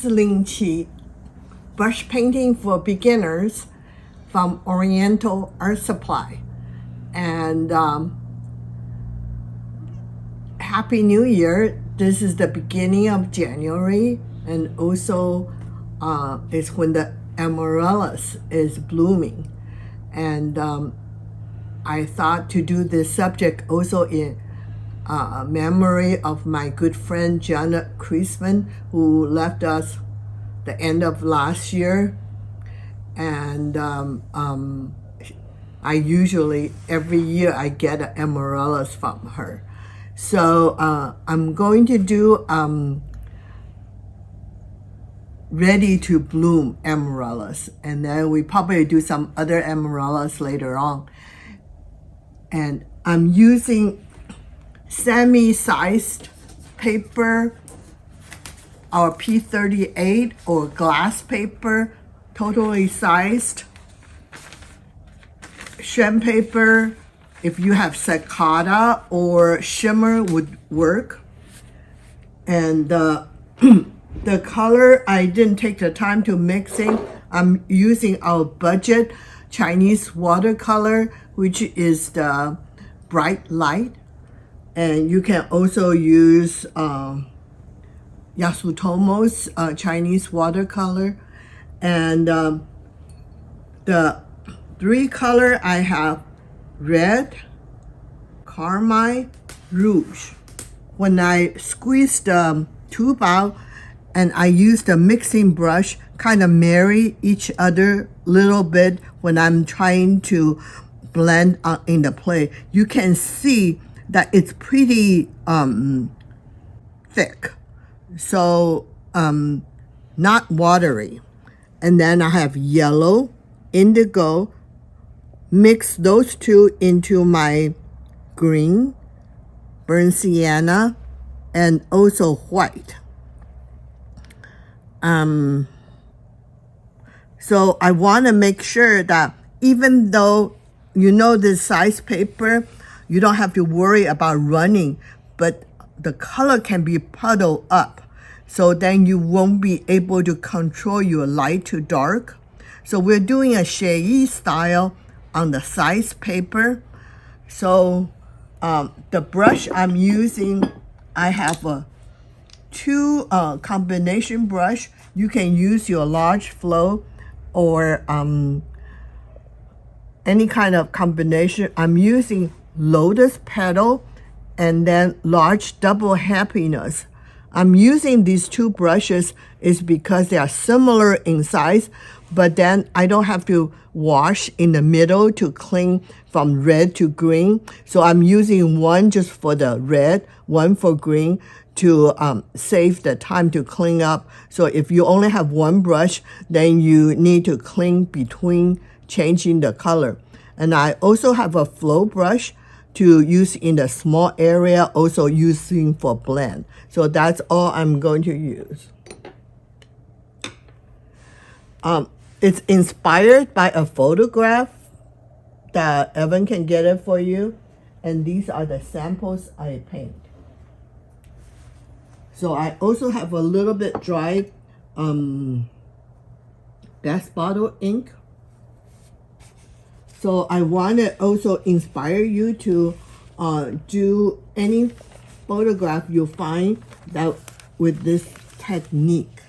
is Ling Chi, brush painting for beginners from Oriental Art Supply. And Happy New Year. This is the beginning of January, and also it's when the Amaryllis is blooming. And I thought to do this subject also in memory of my good friend Janet Chrisman, who left us the end of last year. And I usually, every year I get an Amaryllis from her. So I'm going to do ready to bloom Amaryllis, and then we probably do some other Amaryllis later on. And I'm using semi-sized paper, our P38 or glass paper, totally sized. Shrimp paper, if you have Sakata or shimmer, would work. And the color, I didn't take the time to mixing. I'm using our budget Chinese watercolor, which is the bright light. And you can also use Yasutomo's Chinese watercolor. And the three color I have: red, Carmine, Rouge. When I squeeze the tube out and I use the mixing brush, kind of marry each other a little bit when I'm trying to blend in the plate, you can see that it's pretty thick, so not watery. And then I have yellow, indigo, mix those two into my green, burnt sienna, and also white. So I want to make sure that even though you know this size paper, you don't have to worry about running, but the color can be puddled up. So then you won't be able to control your light to dark. So we're doing a shade style on the size paper. So the brush I'm using, I have a two combination brush. You can use your large flow or any kind of combination. I'm using Lotus Petal and then large double happiness. I'm using these two brushes is because they are similar in size, but then I don't have to wash in the middle to clean from red to green. So I'm using one just for the red, one for green, to save the time to clean up. So if you only have one brush, then you need to clean between changing the color. And I also have a flow brush to use in the small area, also using for blend. So that's all I'm going to use. It's inspired by a photograph that Evan can get it for you. And these are the samples I paint. So I also have a little bit dry gas bottle ink. So I want to also inspire you to do any photograph you find that with this technique.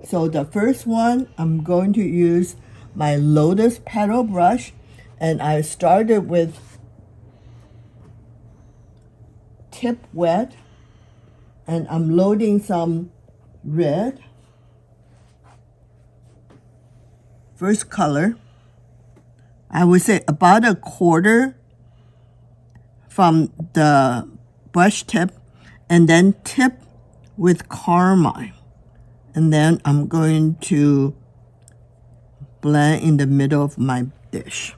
So the first one, I'm going to use my Lotus Petal brush, and I started with tip wet, and I'm loading some red. First color, I would say about a quarter from the brush tip, and then tip with Carmine. And then I'm going to blend in the middle of my dish.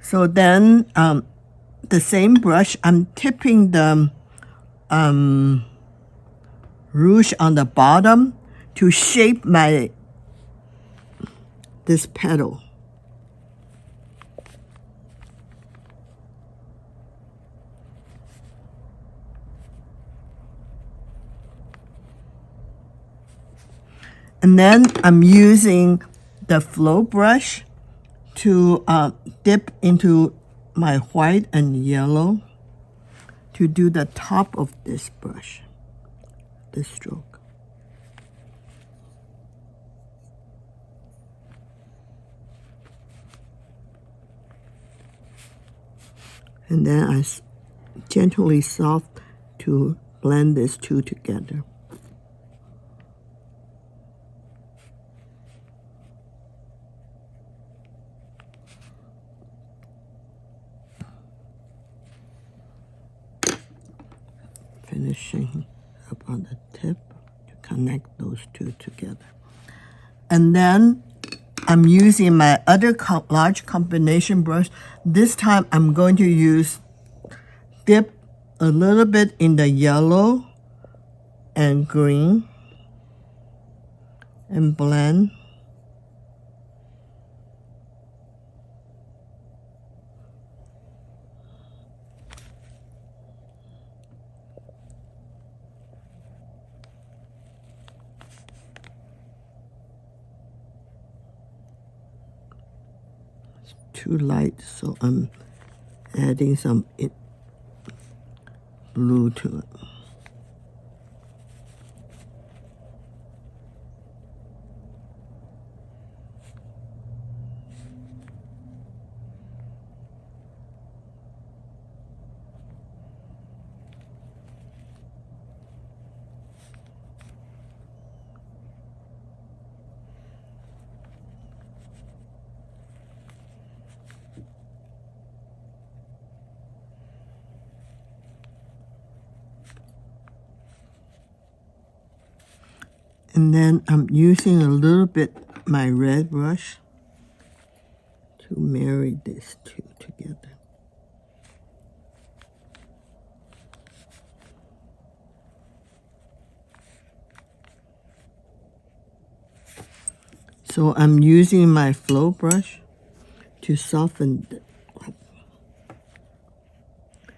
So then the same brush, I'm tipping the rouge on the bottom to shape this petal. And then I'm using the flow brush to dip into my white and yellow to do the top of this brush, this stroke. And then I gently soft to blend these two together. Finishing up on the tip to connect those two together. And then I'm using my other large combination brush. This time I'm going to dip a little bit in the yellow and green and blend. It's too light, so I'm adding some blue to it. And then I'm using a little bit my red brush to marry these two together. So I'm using my flow brush to soften it.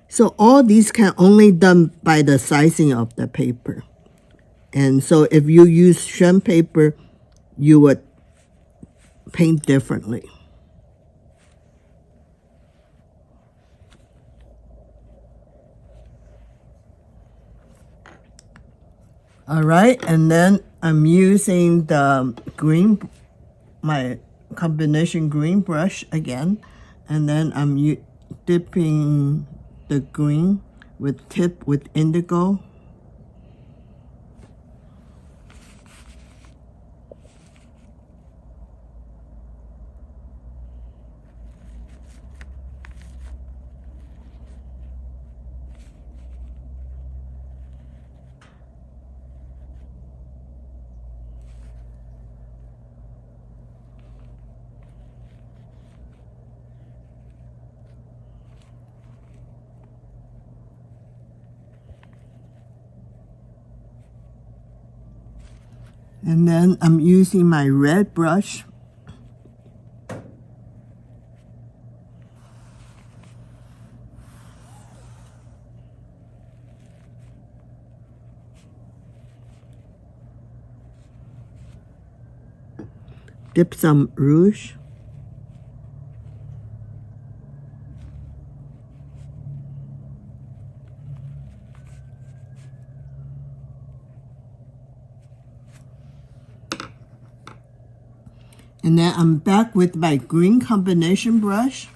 So all these can only done by the sizing of the paper. And so if you use shrimp paper, you would paint differently. All right, and then I'm using the my combination green brush again, and then I'm dipping the green tip with indigo. And then I'm using my red brush dip some rouge. And then I'm back with my green combination brush,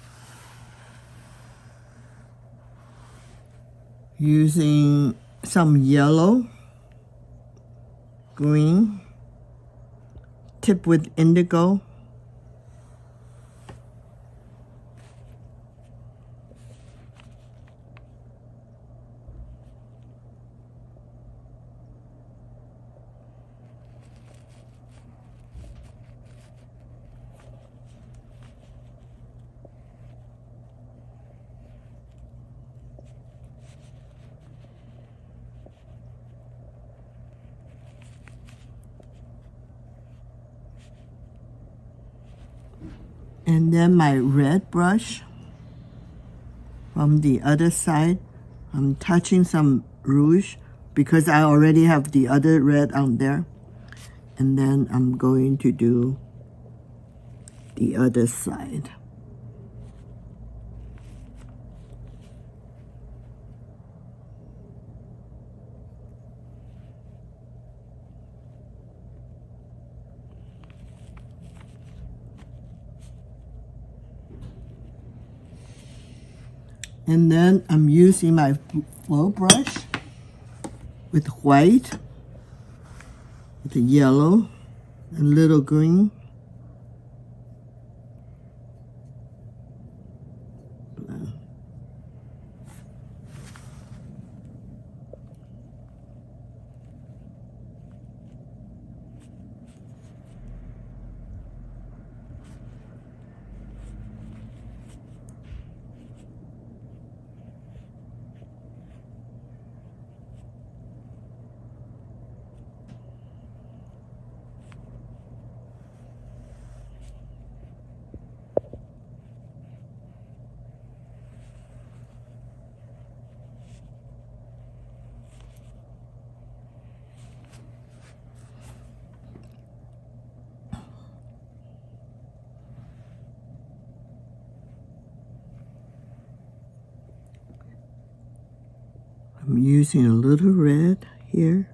using some yellow, green, tip with indigo. And then my red brush from the other side, I'm touching some rouge because I already have the other red on there. And then I'm going to do the other side. And then I'm using my flow brush with white, with the yellow, and little green. I'm using a little red here.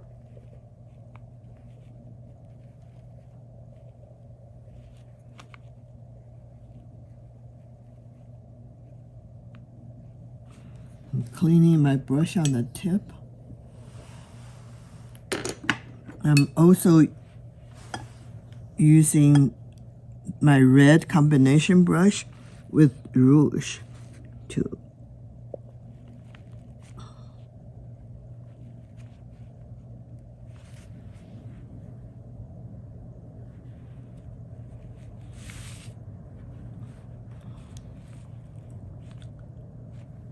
I'm cleaning my brush on the tip. I'm also using my red combination brush with rouge too.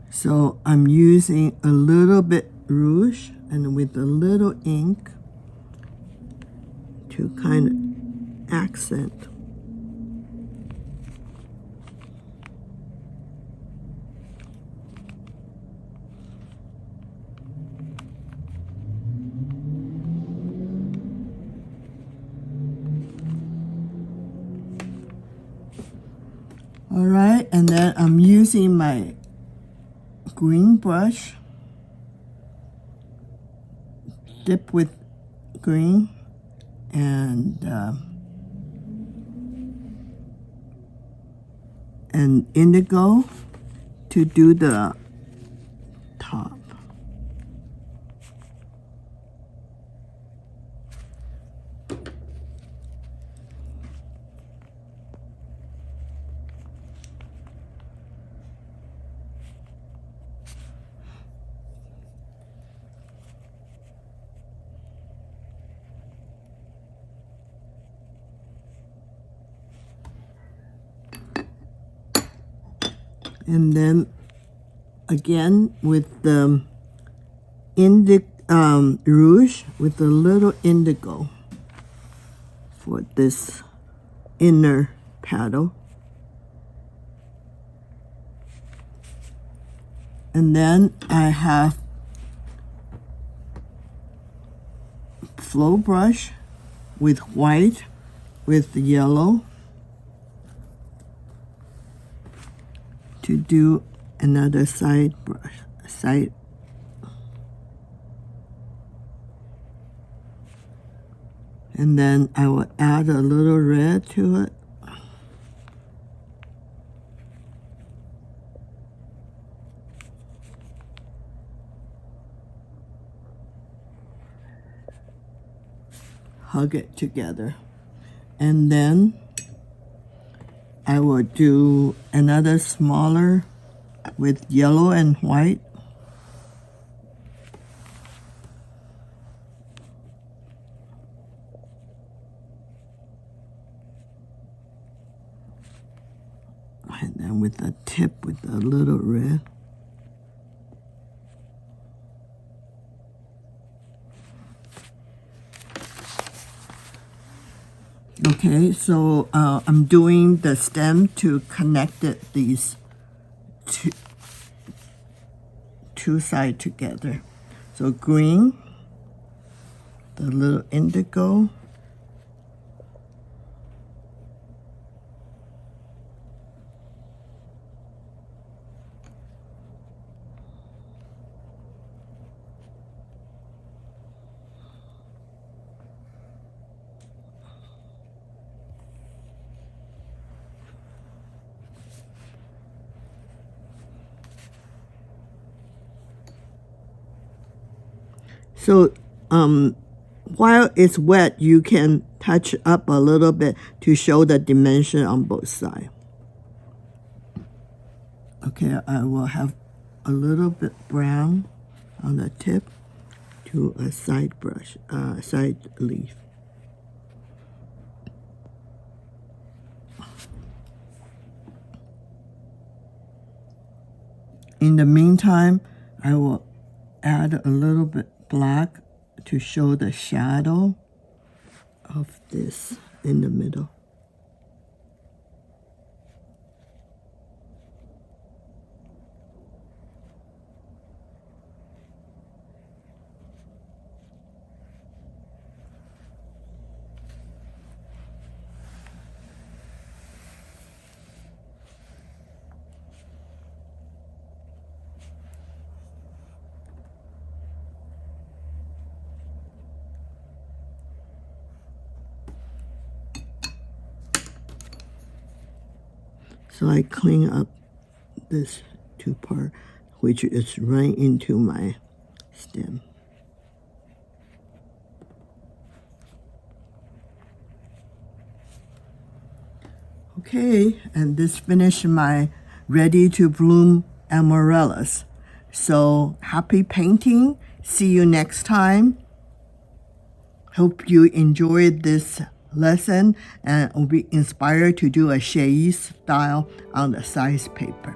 So I'm using a little bit rouge and with a little ink to kind of accent. All right, and then I'm using my green brush, dip with green and indigo to do the top. And then again with the rouge with a little indigo for this inner petal. And then I have flow brush with white, with yellow to do another side brush, side. And then I will add a little red to it. Hug it together. And then I will do another smaller with yellow and white. And then with a tip with a little red. Okay, so I'm doing the stem to connect these two sides together. So green, the little indigo, so while it's wet, you can touch up a little bit to show the dimension on both sides. Okay, I will have a little bit brown on the tip to a side brush, side leaf. In the meantime, I will add a little bit black to show the shadow of this in the middle. So I clean up this two part, which is right into my stem. Okay, and this finished my ready to bloom amaryllis. So happy painting. See you next time. Hope you enjoyed this lesson and will be inspired to do a shade style on the size paper.